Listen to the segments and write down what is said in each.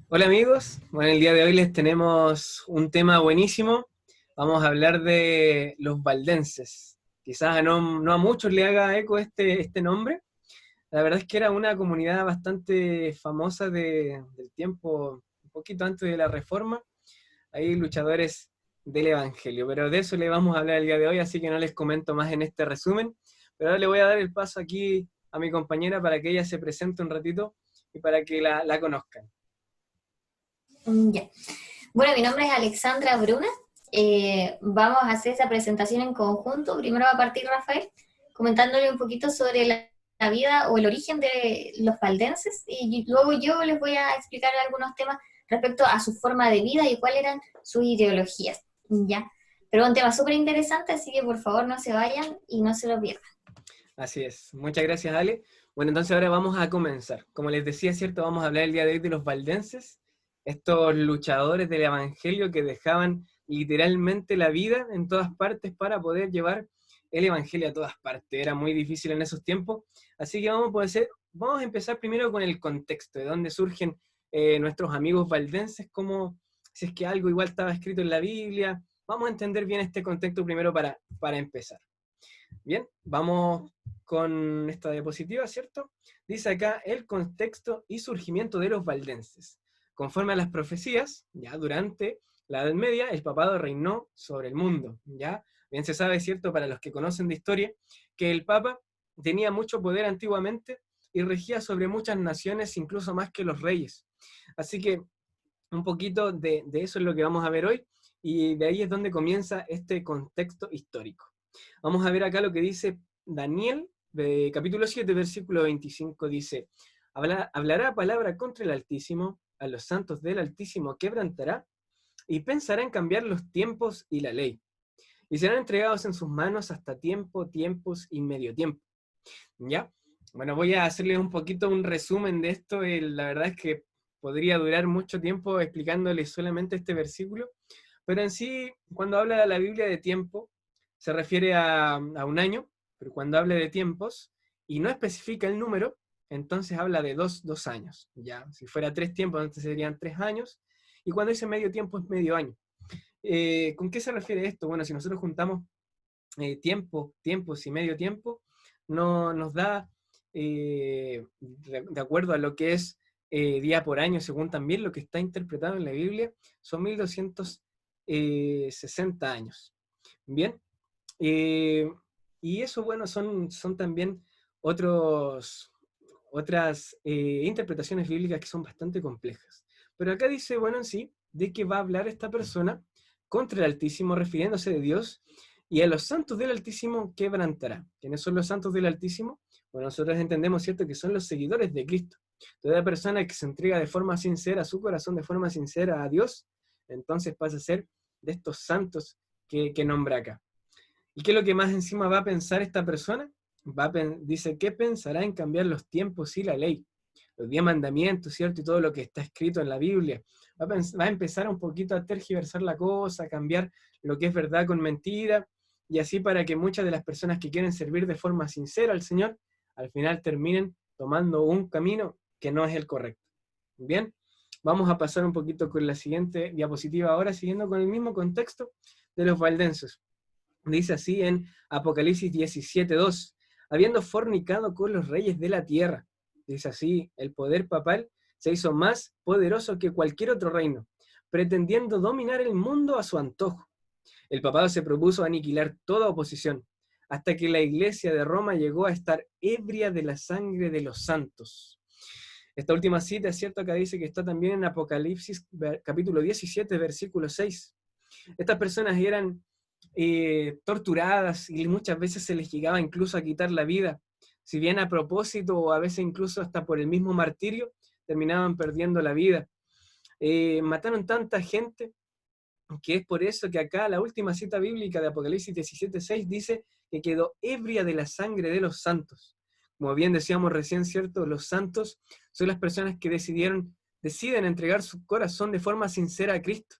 Hola amigos, bueno, el día de hoy les tenemos un tema buenísimo. Vamos a hablar de los valdenses. Quizás no a muchos le haga eco este nombre. La verdad es que era una comunidad bastante famosa del tiempo, un poquito antes de la Reforma. Hay luchadores del Evangelio, pero de eso le vamos a hablar el día de hoy, así que no les comento más en este resumen. Pero ahora le voy a dar el paso aquí a mi compañera para que ella se presente un ratito y para que la conozcan. Ya. Bueno, mi nombre es Alexandra Bruna. Vamos a hacer esa presentación en conjunto. Primero va a partir Rafael, comentándole un poquito sobre la vida o el origen de los valdenses, y luego yo les voy a explicar algunos temas respecto a su forma de vida y cuáles eran sus ideologías. Ya. Pero es un tema súper interesante, así que por favor no se vayan y no se lo pierdan. Así es. Muchas gracias, Ale. Bueno, entonces ahora vamos a comenzar. Como les decía, ¿cierto? Vamos a hablar el día de hoy de los valdenses, estos luchadores del Evangelio que dejaban literalmente la vida en todas partes para poder llevar el Evangelio a todas partes. Era muy difícil en esos tiempos. Así que vamos a empezar primero con el contexto, de dónde surgen nuestros amigos valdenses, como si es que algo igual estaba escrito en la Biblia. Vamos a entender bien este contexto primero para empezar. Bien, vamos con esta diapositiva, ¿cierto? Dice acá el contexto y surgimiento de los valdenses. Conforme a las profecías, ya durante la Edad Media, el papado reinó sobre el mundo, ¿ya? Bien se sabe, ¿cierto? Para los que conocen de historia, que el papa tenía mucho poder antiguamente y regía sobre muchas naciones, incluso más que los reyes. Así que un poquito de eso es lo que vamos a ver hoy, y de ahí es donde comienza este contexto histórico. Vamos a ver acá lo que dice Daniel, de capítulo 7, versículo 25, dice, hablará palabra contra el Altísimo, a los santos del Altísimo quebrantará, y pensará en cambiar los tiempos y la ley, y serán entregados en sus manos hasta tiempo, tiempos y medio tiempo. ¿Ya? Bueno, voy a hacerles un poquito un resumen de esto. La verdad es que podría durar mucho tiempo explicándoles solamente este versículo, pero en sí, cuando habla la Biblia de tiempo, se refiere a un año, pero cuando habla de tiempos y no especifica el número, entonces habla de dos años. ¿Ya? Si fuera 3 tiempos, entonces serían 3 años, y cuando dice medio tiempo es medio año. ¿Con qué se refiere esto? Bueno, si nosotros juntamos tiempos y medio tiempo, no, nos da, de acuerdo a lo que es día por año, según también lo que está interpretado en la Biblia, son 1260 años. Bien, eh, y eso, bueno, son también otras interpretaciones bíblicas que son bastante complejas. Pero acá dice, bueno, en sí, de que va a hablar esta persona contra el Altísimo, refiriéndose de Dios, y a los santos del Altísimo quebrantará. ¿Quiénes son los santos del Altísimo? Bueno, nosotros entendemos, ¿cierto?, que son los seguidores de Cristo. Toda persona que se entrega de forma sincera, su corazón de forma sincera a Dios, entonces pasa a ser de estos santos que nombra acá. ¿Y qué es lo que más encima va a pensar esta persona? Dice, ¿qué pensará en cambiar los tiempos y la ley? Los 10 mandamientos, ¿cierto? Y todo lo que está escrito en la Biblia. Va a empezar un poquito a tergiversar la cosa, a cambiar lo que es verdad con mentira, y así para que muchas de las personas que quieren servir de forma sincera al Señor, al final terminen tomando un camino que no es el correcto. Bien, vamos a pasar un poquito con la siguiente diapositiva ahora, siguiendo con el mismo contexto de los valdenses. Dice así en Apocalipsis 17:2, habiendo fornicado con los reyes de la tierra. Dice así, el poder papal se hizo más poderoso que cualquier otro reino, pretendiendo dominar el mundo a su antojo. El papado se propuso aniquilar toda oposición, hasta que la iglesia de Roma llegó a estar ebria de la sangre de los santos. Esta última cita es cierto, acá dice que está también en Apocalipsis capítulo 17, versículo 6. Estas personas eran torturadas y muchas veces se les llegaba incluso a quitar la vida. Si bien a propósito o a veces incluso hasta por el mismo martirio, terminaban perdiendo la vida. Mataron tanta gente que es por eso que acá la última cita bíblica de Apocalipsis 17:6 dice que quedó ebria de la sangre de los santos. Como bien decíamos recién, ¿cierto? Los santos son las personas que deciden entregar su corazón de forma sincera a Cristo.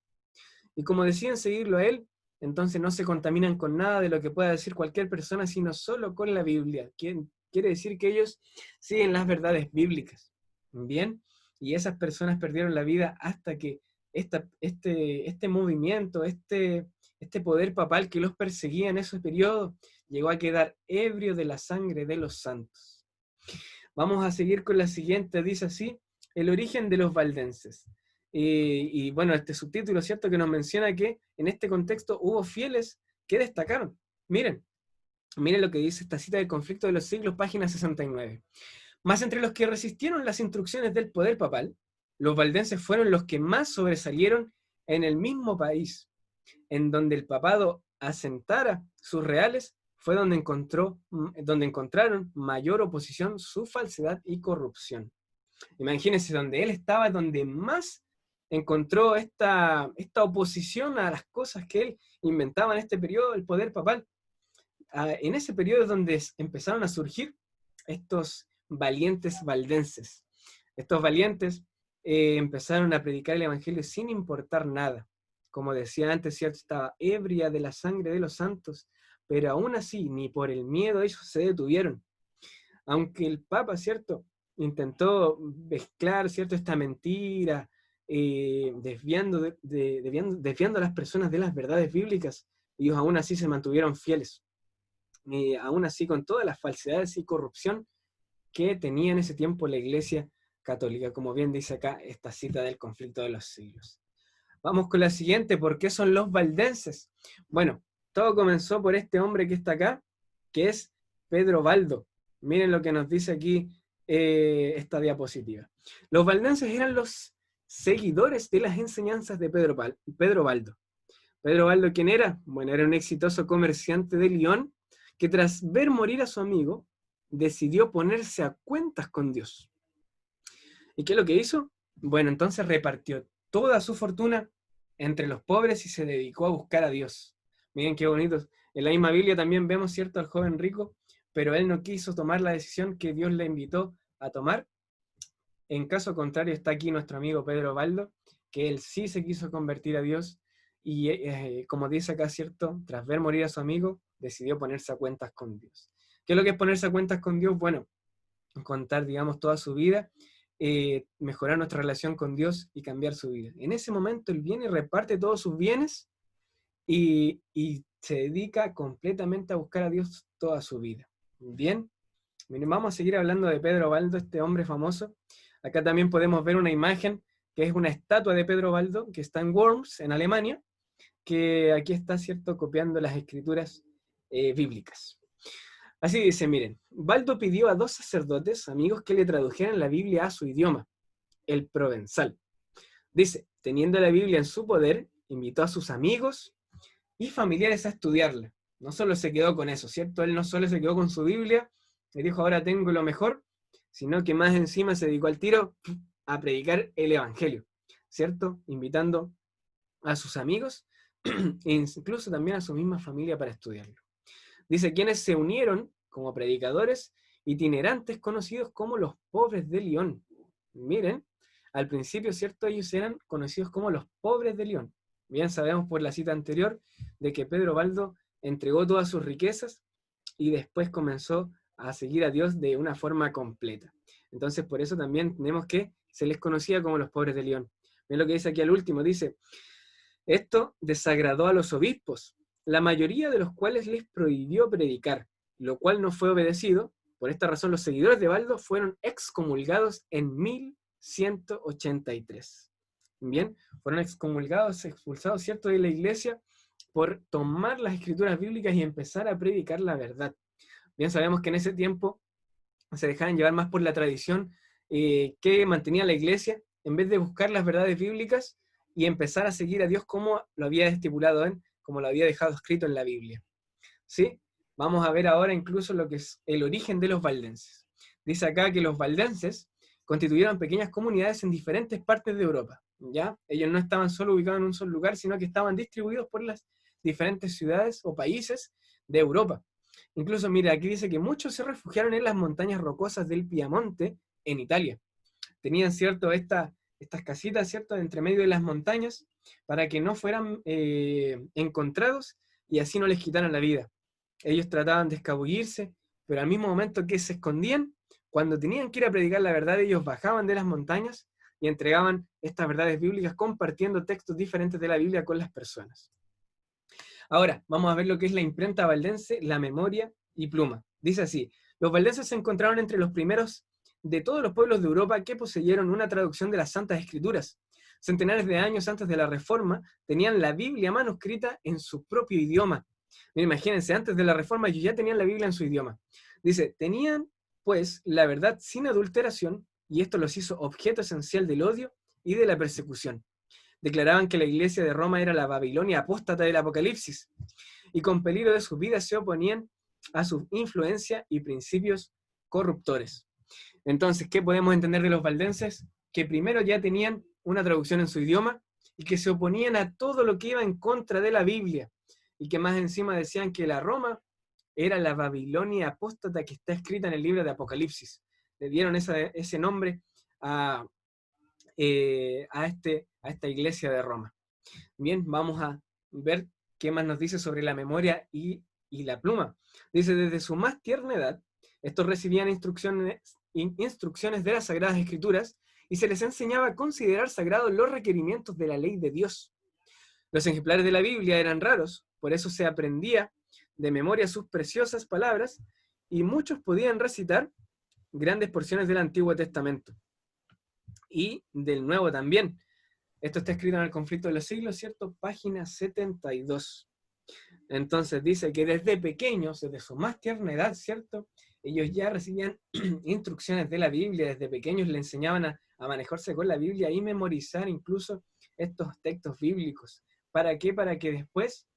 Y como deciden seguirlo a Él, entonces no se contaminan con nada de lo que pueda decir cualquier persona, sino solo con la Biblia. Quiere decir que ellos siguen las verdades bíblicas. Bien, y esas personas perdieron la vida hasta que este movimiento, este poder papal que los perseguía en ese periodo, llegó a quedar ebrio de la sangre de los santos. Vamos a seguir con la siguiente, dice así: el origen de los valdenses. Y bueno, este subtítulo, ¿cierto?, que nos menciona que en este contexto hubo fieles que destacaron. Miren lo que dice esta cita del Conflicto de los Siglos, página 69. Mas entre los que resistieron las instrucciones del poder papal, los valdenses fueron los que más sobresalieron en el mismo país. En donde el papado asentara sus reales, fue donde encontraron mayor oposición su falsedad y corrupción. Imagínense, donde él estaba, donde más encontró esta oposición a las cosas que él inventaba en este periodo, el poder papal. En ese periodo es donde empezaron a surgir estos valientes valdenses. Estos valientes empezaron a predicar el evangelio sin importar nada. Como decía antes, ¿cierto?, estaba ebria de la sangre de los santos, pero aún así, ni por el miedo ellos se detuvieron. Aunque el Papa, ¿cierto?, intentó mezclar, ¿cierto?, esta mentira, desviando a las personas de las verdades bíblicas, ellos aún así se mantuvieron fieles. Aún así, con todas las falsedades y corrupción que tenía en ese tiempo la Iglesia Católica, como bien dice acá esta cita del Conflicto de los Siglos. Vamos con la siguiente: ¿por qué son los valdenses? Bueno, todo comenzó por este hombre que está acá, que es Pedro Baldo. Miren lo que nos dice aquí esta diapositiva. Los valdenses eran los seguidores de las enseñanzas de Pedro Baldo. ¿Pedro Baldo quién era? Bueno, era un exitoso comerciante de Lyon que tras ver morir a su amigo, decidió ponerse a cuentas con Dios. ¿Y qué es lo que hizo? Bueno, entonces repartió toda su fortuna entre los pobres y se dedicó a buscar a Dios. Miren qué bonitos. En la misma Biblia también vemos, ¿cierto?, al joven rico, pero él no quiso tomar la decisión que Dios le invitó a tomar. En caso contrario está aquí nuestro amigo Pedro Baldo, que él sí se quiso convertir a Dios y como dice acá, ¿cierto?, tras ver morir a su amigo, decidió ponerse a cuentas con Dios. ¿Qué es lo que es ponerse a cuentas con Dios? Bueno, contar, digamos, toda su vida, mejorar nuestra relación con Dios y cambiar su vida. En ese momento él viene y reparte todos sus bienes y se dedica completamente a buscar a Dios toda su vida. Bien, miren, vamos a seguir hablando de Pedro Baldo, este hombre famoso. Acá también podemos ver una imagen que es una estatua de Pedro Baldo que está en Worms, en Alemania, que aquí está, ¿cierto?, copiando las escrituras bíblicas. Así dice, miren: Baldo pidió a 2 sacerdotes amigos que le tradujeran la Biblia a su idioma, el provenzal. Dice, teniendo la Biblia en su poder, invitó a sus amigos y familiares a estudiarla. No solo se quedó con eso, ¿cierto? Él no solo se quedó con su Biblia y dijo, ahora tengo lo mejor, sino que más encima se dedicó al tiro a predicar el evangelio, ¿cierto? Invitando a sus amigos e incluso también a su misma familia para estudiarlo. Dice, quienes se unieron como predicadores itinerantes conocidos como los pobres de Lyon. Miren, al principio, ¿cierto?, ellos eran conocidos como los pobres de Lyon. Bien sabemos por la cita anterior de que Pedro Baldo entregó todas sus riquezas y después comenzó a seguir a Dios de una forma completa. Entonces, por eso también tenemos que se les conocía como los pobres de Lyon. Miren lo que dice aquí al último, dice, esto desagradó a los obispos, la mayoría de los cuales les prohibió predicar, lo cual no fue obedecido. Por esta razón, los seguidores de Baldo fueron excomulgados en 1183. Bien, fueron excomulgados, expulsados, ¿cierto?, de la iglesia por tomar las escrituras bíblicas y empezar a predicar la verdad. Bien, sabemos que en ese tiempo se dejaban llevar más por la tradición que mantenía la iglesia, en vez de buscar las verdades bíblicas y empezar a seguir a Dios como lo había estipulado como lo había dejado escrito en la Biblia. ¿Sí? Vamos a ver ahora incluso lo que es el origen de los valdenses. Dice acá que los valdenses constituyeron pequeñas comunidades en diferentes partes de Europa. ¿Ya? Ellos no estaban solo ubicados en un solo lugar, sino que estaban distribuidos por las diferentes ciudades o países de Europa. Incluso, mira, aquí dice que muchos se refugiaron en las montañas rocosas del Piamonte, en Italia. Tenían, ¿cierto?, estas casitas, ¿cierto?, entre medio de las montañas, para que no fueran encontrados y así no les quitaran la vida. Ellos trataban de escabullirse, pero al mismo momento que se escondían, cuando tenían que ir a predicar la verdad, ellos bajaban de las montañas, y entregaban estas verdades bíblicas compartiendo textos diferentes de la Biblia con las personas. Ahora, vamos a ver lo que es la imprenta valdense, la memoria y pluma. Dice así: los valdenses se encontraron entre los primeros de todos los pueblos de Europa que poseyeron una traducción de las Santas Escrituras. Centenares de años antes de la Reforma, tenían la Biblia manuscrita en su propio idioma. Imagínense, antes de la Reforma ellos ya tenían la Biblia en su idioma. Dice, tenían pues la verdad sin adulteración, y esto los hizo objeto esencial del odio y de la persecución. Declaraban que la iglesia de Roma era la Babilonia apóstata del Apocalipsis, y con peligro de sus vidas se oponían a su influencia y principios corruptores. Entonces, ¿qué podemos entender de los valdenses? Que primero ya tenían una traducción en su idioma y que se oponían a todo lo que iba en contra de la Biblia, y que más encima decían que la Roma era la Babilonia apóstata que está escrita en el libro de Apocalipsis. Le dieron ese nombre a esta iglesia de Roma. Bien, vamos a ver qué más nos dice sobre la memoria y la pluma. Dice, desde su más tierna edad, estos recibían instrucciones de las Sagradas Escrituras y se les enseñaba a considerar sagrados los requerimientos de la ley de Dios. Los ejemplares de la Biblia eran raros, por eso se aprendía de memoria sus preciosas palabras, y muchos podían recitar grandes porciones del Antiguo Testamento y del Nuevo también. Esto está escrito en el Conflicto de los Siglos, ¿cierto? Página 72. Entonces dice que desde pequeños, desde su más tierna edad, ¿cierto? Ellos ya recibían instrucciones de la Biblia, desde pequeños le enseñaban a manejarse con la Biblia y memorizar incluso estos textos bíblicos. ¿Para qué? Para que después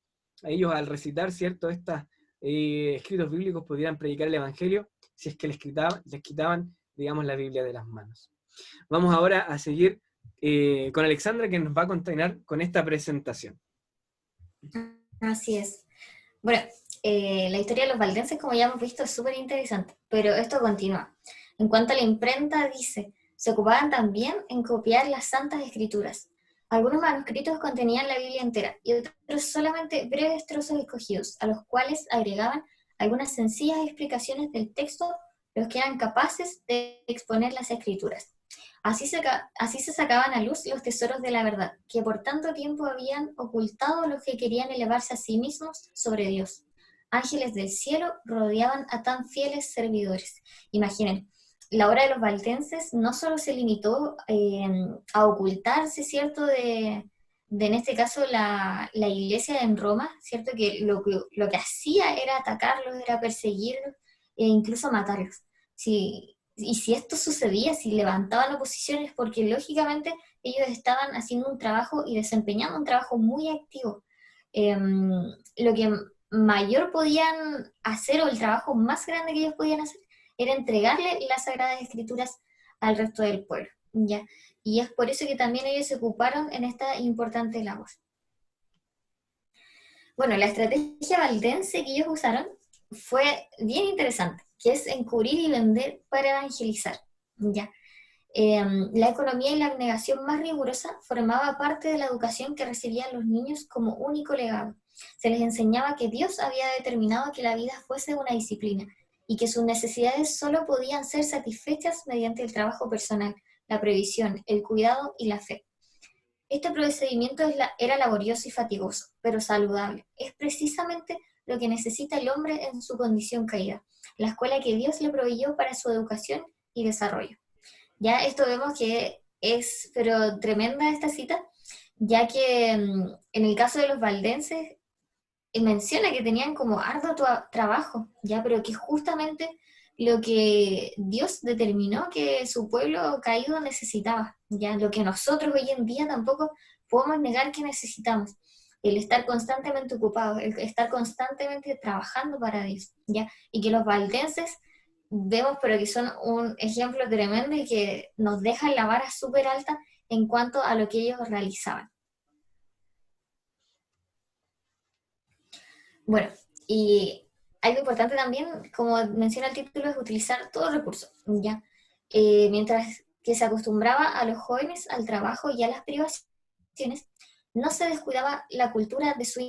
ellos al recitar, ¿cierto?, estos escritos bíblicos pudieran predicar el Evangelio si es que les quitaban, digamos, la Biblia de las manos. Vamos ahora a seguir con Alexandra, que nos va a continuar con esta presentación. Así es. Bueno, la historia de los valdenses, como ya hemos visto, es súper interesante, pero esto continúa. En cuanto a la imprenta, dice, se ocupaban también en copiar las Santas Escrituras. Algunos manuscritos contenían la Biblia entera y otros solamente breves trozos escogidos, a los cuales agregaban algunas sencillas explicaciones del texto, los que eran capaces de exponer las Escrituras. Así se sacaban a luz los tesoros de la verdad, que por tanto tiempo habían ocultado los que querían elevarse a sí mismos sobre Dios. Ángeles del cielo rodeaban a tan fieles servidores. Imaginen, la obra de los valdenses no solo se limitó a ocultarse, ¿cierto?, de en este caso la iglesia en Roma, ¿cierto?, que lo que hacía era atacarlos, era perseguirlos e incluso matarlos. Y si esto sucedía, si levantaban oposiciones, porque lógicamente ellos estaban haciendo un trabajo y desempeñando un trabajo muy activo. Lo que mayor podían hacer, o el trabajo más grande que ellos podían hacer, era entregarle las Sagradas Escrituras al resto del pueblo, ¿ya? Y es por eso que también ellos se ocuparon en esta importante labor. Bueno, la estrategia valdense que ellos usaron fue bien interesante, que es encubrir y vender para evangelizar, ¿ya? La economía y la abnegación más rigurosa formaba parte de la educación que recibían los niños como único legado. Se les enseñaba que Dios había determinado que la vida fuese una disciplina y que sus necesidades solo podían ser satisfechas mediante el trabajo personal, la previsión, el cuidado y la fe. Este procedimiento era laborioso y fatigoso, pero saludable. Es precisamente lo que necesita el hombre en su condición caída, la escuela que Dios le proveyó para su educación y desarrollo. Ya esto vemos que es, pero tremenda esta cita, ya que en el caso de los valdenses, menciona que tenían como arduo trabajo, ya, pero que justamente lo que Dios determinó que su pueblo caído necesitaba, ya, lo que nosotros hoy en día tampoco podemos negar que necesitamos, el estar constantemente ocupados, el estar constantemente trabajando para Dios, ya, y que los valdenses vemos, pero que son un ejemplo tremendo y que nos dejan la vara súper alta en cuanto a lo que ellos realizaban. Bueno, y algo importante también, como menciona el título, es utilizar todo recurso, ¿ya? Mientras que se acostumbraba a los jóvenes al trabajo y a las privaciones, no se descuidaba la cultura de su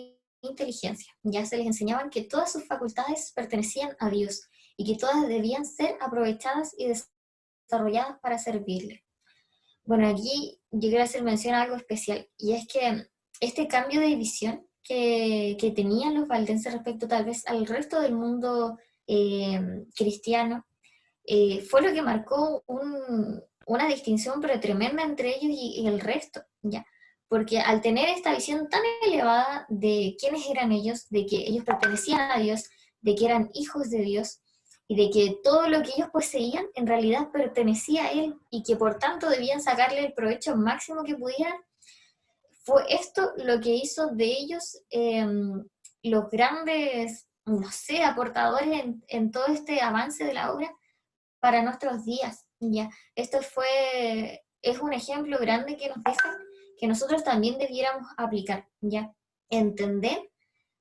inteligencia. Ya se les enseñaban que todas sus facultades pertenecían a Dios y que todas debían ser aprovechadas y desarrolladas para servirle. Bueno, aquí yo quiero hacer mención a algo especial, y es que este cambio de visión que tenían los valdenses respecto tal vez al resto del mundo cristiano, fue lo que marcó una distinción pero tremenda entre ellos y el resto, ¿ya? Porque al tener esta visión tan elevada de quiénes eran ellos, de que ellos pertenecían a Dios, de que eran hijos de Dios, y de que todo lo que ellos poseían en realidad pertenecía a Él, y que por tanto debían sacarle el provecho máximo que pudieran, fue esto lo que hizo de ellos los grandes, no sé, aportadores en todo este avance de la obra para nuestros días, ¿ya? Esto es un ejemplo grande que nos deja que nosotros también debiéramos aplicar, ¿ya? Entender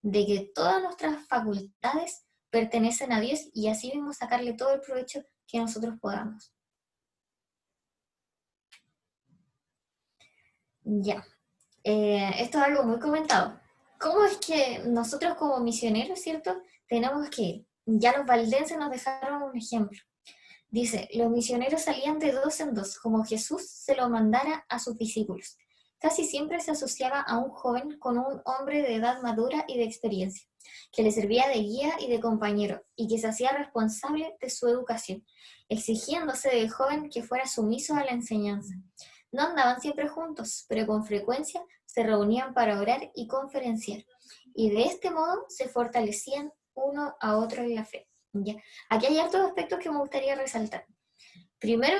de que todas nuestras facultades pertenecen a Dios y así mismo sacarle todo el provecho que nosotros podamos. Ya, esto es algo muy comentado. ¿Cómo es que nosotros como misioneros, cierto, tenemos que ir? Ya los valdenses nos dejaron un ejemplo. Dice, los misioneros salían de dos en dos, como Jesús se lo mandara a sus discípulos. Casi siempre se asociaba a un joven con un hombre de edad madura y de experiencia, que le servía de guía y de compañero, y que se hacía responsable de su educación, exigiéndose del joven que fuera sumiso a la enseñanza. No andaban siempre juntos, pero con frecuencia se reunían para orar y conferenciar, y de este modo se fortalecían uno a otro en la fe. ¿Ya? Aquí hay hartos aspectos que me gustaría resaltar. Primero,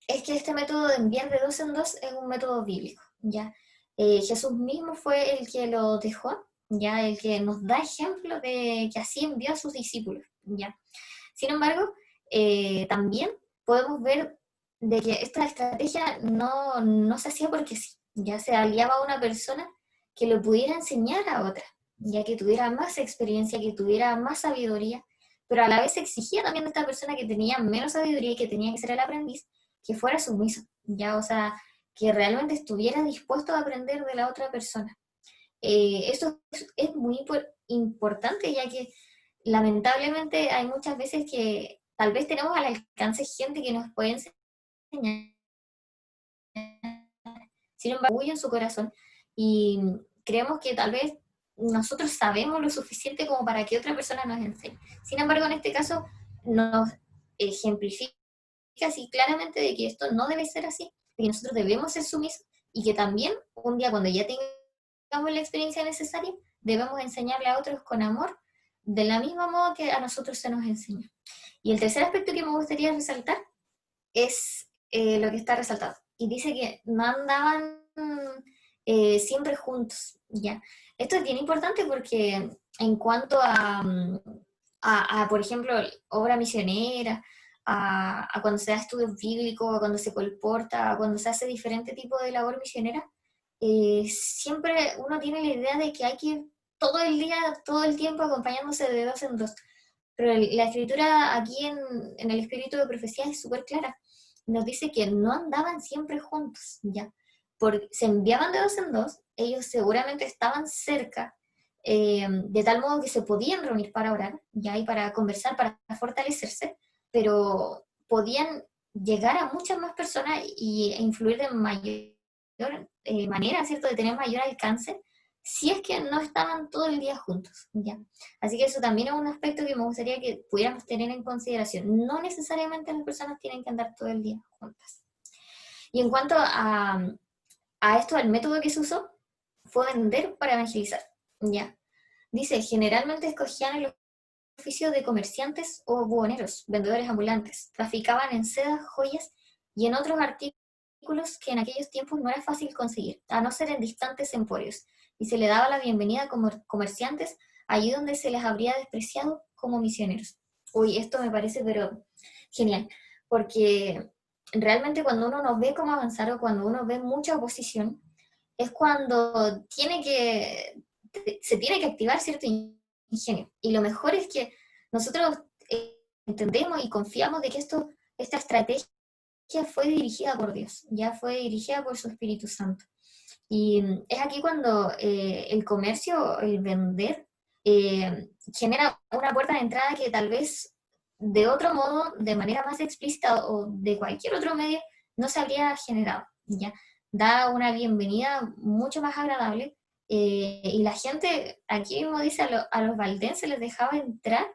es que este método de enviar de dos en dos es un método bíblico, ¿ya? Jesús mismo fue el que lo dejó, ¿ya? El que nos da ejemplo de que así envió a sus discípulos, ¿ya? Sin embargo, también podemos ver de que esta estrategia no se hacía porque sí, ya se aliaba a una persona que lo pudiera enseñar a otra, ya que tuviera más experiencia, que tuviera más sabiduría, pero a la vez exigía también de esta persona que tenía menos sabiduría y que tenía que ser el aprendiz, que fuera sumiso, ya, o sea, que realmente estuviera dispuesto a aprender de la otra persona. Esto es muy importante, ya que lamentablemente hay muchas veces que tal vez tenemos al alcance gente que nos puede enseñar, sin embargo, orgullo en su corazón, y creemos que tal vez nosotros sabemos lo suficiente como para que otra persona nos enseñe. Sin embargo, en este caso nos ejemplifica así claramente de que esto no debe ser así, de que nosotros debemos ser sumisos y que también un día cuando ya tengamos la experiencia necesaria, debemos enseñarle a otros con amor, de la misma modo que a nosotros se nos enseña. Y el tercer aspecto que me gustaría resaltar es lo que está resaltado. Y dice que no andaban siempre juntos, ¿ya? Esto es bien importante porque en cuanto por ejemplo, obra misionera, a cuando se da estudios bíblicos, a cuando se colporta, a cuando se hace diferente tipo de labor misionera, siempre uno tiene la idea de que hay que ir todo el día, todo el tiempo acompañándose de dos en dos. Pero la escritura aquí en el espíritu de profecía es súper clara. Nos dice que no andaban siempre juntos, ¿ya? Se enviaban de dos en dos, ellos seguramente estaban cerca, de tal modo que se podían reunir para orar, ¿ya? Y para conversar, para fortalecerse, pero podían llegar a muchas más personas e influir de mayor manera, ¿cierto? De tener mayor alcance, si es que no estaban todo el día juntos, ¿ya? Así que eso también es un aspecto que me gustaría que pudiéramos tener en consideración. No necesariamente las personas tienen que andar todo el día juntas. Y en cuanto a esto, el método que se usó fue vender para evangelizar, ¿ya? Dice, generalmente escogían el oficio de comerciantes o buhoneros, vendedores ambulantes. Traficaban en sedas, joyas y en otros artículos que en aquellos tiempos no era fácil conseguir, a no ser en distantes emporios, y se le daba la bienvenida como comerciantes allí donde se les habría despreciado como misioneros. Uy, esto me parece pero genial, porque realmente cuando uno no ve cómo avanzar o cuando uno ve mucha oposición, es cuando se tiene que activar cierto ingenio. Y lo mejor es que nosotros entendemos y confiamos de que esta estrategia fue dirigida por Dios, ya fue dirigida por su Espíritu Santo. Y es aquí cuando el comercio, el vender, genera una puerta de entrada que tal vez de otro modo, de manera más explícita o de cualquier otro medio, no se habría generado. ¿ya? Da una bienvenida mucho más agradable, y la gente, aquí mismo dice, a los valdenses les dejaba entrar,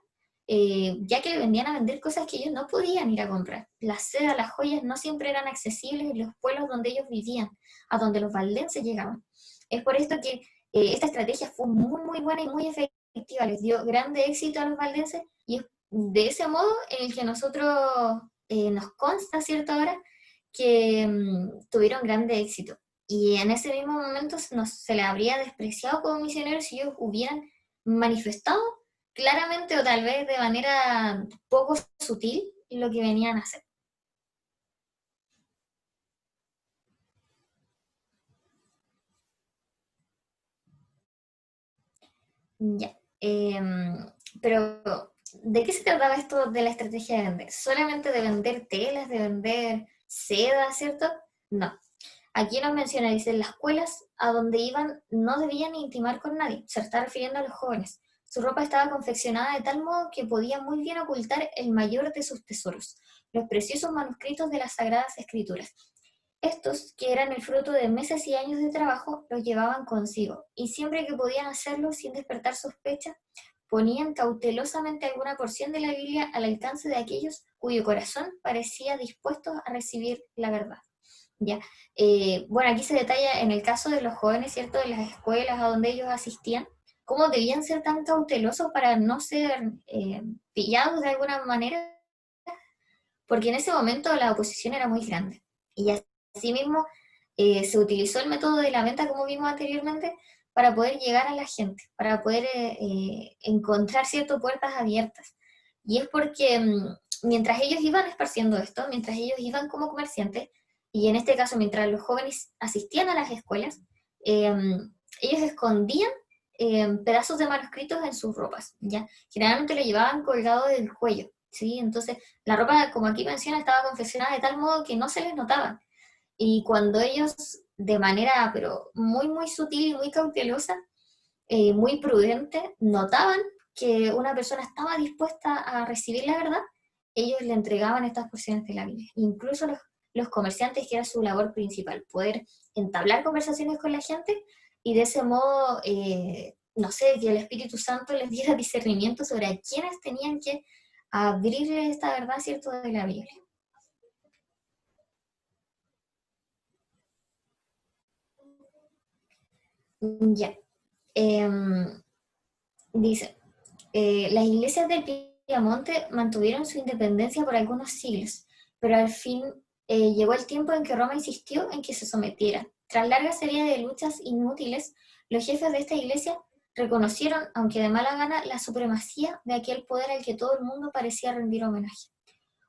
ya que le vendían a vender cosas que ellos no podían ir a comprar. La seda, las joyas no siempre eran accesibles en los pueblos donde ellos vivían, a donde los valdenses llegaban. Es por esto que esta estrategia fue muy, muy buena y muy efectiva, les dio grande éxito a los valdenses, y es de ese modo en el que nosotros nos consta, ¿cierto? Ahora que tuvieron grande éxito. Y en ese mismo momento se les habría despreciado como misioneros si ellos hubieran manifestado claramente o tal vez de manera poco sutil lo que venían a hacer. Ya. Pero, ¿de qué se trataba esto de la estrategia de vender? ¿Solamente de vender telas, de vender seda, cierto? No. Aquí nos menciona, dice, las escuelas a donde iban no debían intimar con nadie. Se está refiriendo a los jóvenes. Su ropa estaba confeccionada de tal modo que podía muy bien ocultar el mayor de sus tesoros, los preciosos manuscritos de las Sagradas Escrituras. Estos, que eran el fruto de meses y años de trabajo, los llevaban consigo, y siempre que podían hacerlo sin despertar sospecha, ponían cautelosamente alguna porción de la Biblia al alcance de aquellos cuyo corazón parecía dispuesto a recibir la verdad. ¿Ya? Bueno, aquí se detalla en el caso de los jóvenes, ¿cierto? De las escuelas a donde ellos asistían, cómo debían ser tan cautelosos para no ser pillados de alguna manera, porque en ese momento la oposición era muy grande. Y asimismo se utilizó el método de la venta, como vimos anteriormente, para poder llegar a la gente, para poder encontrar ciertas puertas abiertas. Y es porque mientras ellos iban esparciendo esto, mientras ellos iban como comerciantes, y en este caso mientras los jóvenes asistían a las escuelas, ellos escondían pedazos de manuscritos en sus ropas, ¿ya? Generalmente lo llevaban colgado del cuello, ¿sí? Entonces la ropa, como aquí menciona, estaba confeccionada de tal modo que no se les notaba. Y cuando ellos, de manera pero muy, muy sutil y muy cautelosa, muy prudente, notaban que una persona estaba dispuesta a recibir la verdad, ellos le entregaban estas porciones de la Biblia. Incluso los comerciantes, que era su labor principal, poder entablar conversaciones con la gente y de ese modo, no sé, que el Espíritu Santo les diera discernimiento sobre a quienes tenían que abrirle esta verdad, ¿cierto?, de la Biblia. Ya. Dice, las iglesias del Piamonte mantuvieron su independencia por algunos siglos, pero al fin llegó el tiempo en que Roma insistió en que se sometiera. Tras larga serie de luchas inútiles, los jefes de esta iglesia reconocieron, aunque de mala gana, la supremacía de aquel poder al que todo el mundo parecía rendir homenaje.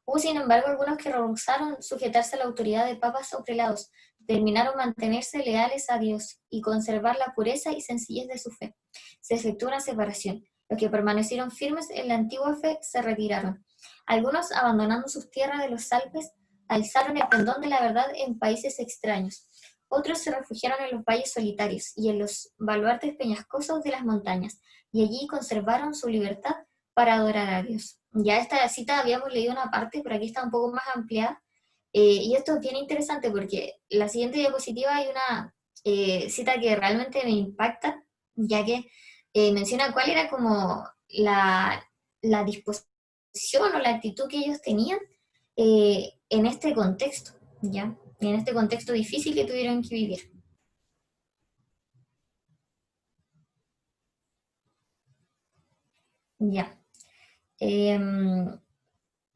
Hubo, sin embargo, algunos que rehusaron sujetarse a la autoridad de papas o prelados, determinaron mantenerse leales a Dios y conservar la pureza y sencillez de su fe. Se efectuó una separación. Los que permanecieron firmes en la antigua fe se retiraron. Algunos, abandonando sus tierras de los Alpes, alzaron el pendón de la verdad en países extraños. Otros se refugiaron en los valles solitarios y en los baluartes peñascosos de las montañas, y allí conservaron su libertad para adorar a Dios. Ya esta cita habíamos leído una parte, pero aquí está un poco más ampliada. Y esto es bien interesante porque la siguiente diapositiva hay una cita que realmente me impacta, ya que menciona cuál era como la disposición o la actitud que ellos tenían en este contexto, ¿ya? En este contexto difícil que tuvieron que vivir. Ya.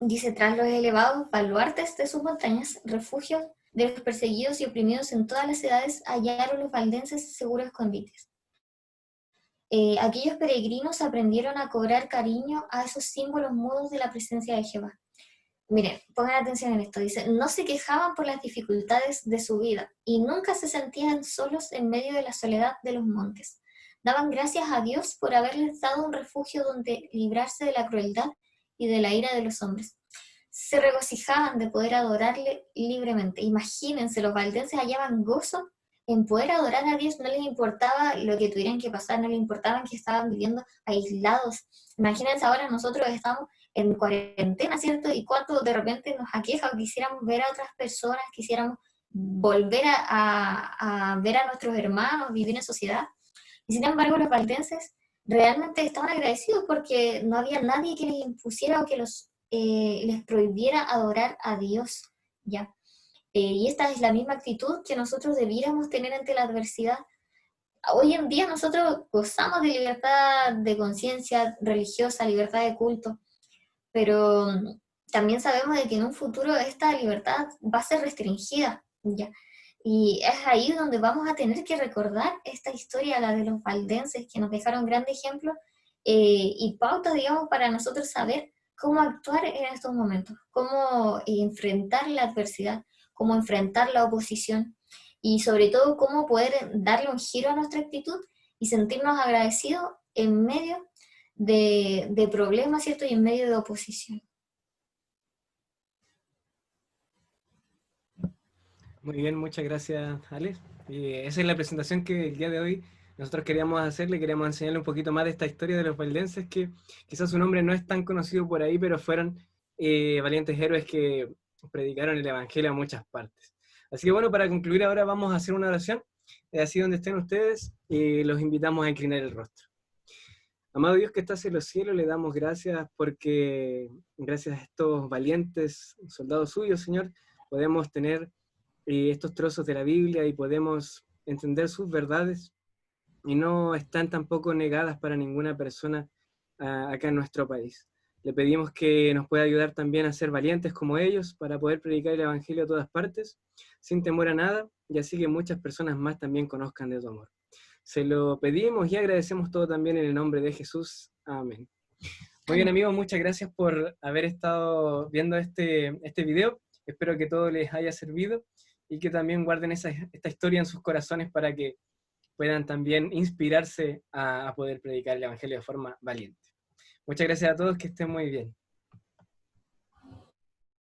Dice, tras los elevados baluartes de sus montañas, refugios de los perseguidos y oprimidos en todas las edades, hallaron los valdenses seguros escondites. Aquellos peregrinos aprendieron a cobrar cariño a esos símbolos mudos de la presencia de Jehová. Miren, pongan atención en esto. Dice, no se quejaban por las dificultades de su vida y nunca se sentían solos en medio de la soledad de los montes. Daban gracias a Dios por haberles dado un refugio donde librarse de la crueldad y de la ira de los hombres. Se regocijaban de poder adorarle libremente. Imagínense, los valdenses hallaban gozo en poder adorar a Dios, no les importaba lo que tuvieran que pasar, no les importaba que estaban viviendo aislados. Imagínense ahora nosotros estamos en cuarentena, ¿cierto? Y cuánto de repente nos aqueja o quisiéramos ver a otras personas, quisiéramos volver a ver a nuestros hermanos, vivir en sociedad. Y sin embargo, los valdenses realmente estaban agradecidos porque no había nadie que les impusiera o que les prohibiera adorar a Dios, ¿ya? Y esta es la misma actitud que nosotros debiéramos tener ante la adversidad. Hoy en día nosotros gozamos de libertad de conciencia religiosa, libertad de culto, pero también sabemos de que en un futuro esta libertad va a ser restringida, ¿ya? Y es ahí donde vamos a tener que recordar esta historia, la de los valdenses, que nos dejaron grandes ejemplos y pautas, digamos, para nosotros saber cómo actuar en estos momentos, cómo enfrentar la adversidad, cómo enfrentar la oposición y sobre todo cómo poder darle un giro a nuestra actitud y sentirnos agradecidos en medio de problemas, ¿cierto? Y en medio de oposición. Muy bien, muchas gracias, Alex. Esa es la presentación que el día de hoy nosotros queríamos hacerle, queríamos enseñarle un poquito más de esta historia de los valdenses, que quizás su nombre no es tan conocido por ahí, pero fueron valientes héroes que predicaron el Evangelio a muchas partes. Así que bueno, para concluir ahora vamos a hacer una oración, así donde estén ustedes, los invitamos a inclinar el rostro. Amado Dios que estás en los cielos, le damos gracias porque gracias a estos valientes soldados suyos, Señor, podemos tener estos trozos de la Biblia y podemos entender sus verdades y no están tampoco negadas para ninguna persona acá en nuestro país. Le pedimos que nos pueda ayudar también a ser valientes como ellos para poder predicar el Evangelio a todas partes, sin temor a nada, y así que muchas personas más también conozcan de tu amor. Se lo pedimos y agradecemos todo también en el nombre de Jesús. Amén. Muy bien, amigos, muchas gracias por haber estado viendo este video. Espero que todo les haya servido y que también guarden esta historia en sus corazones para que puedan también inspirarse a poder predicar el Evangelio de forma valiente. Muchas gracias a todos, que estén muy bien.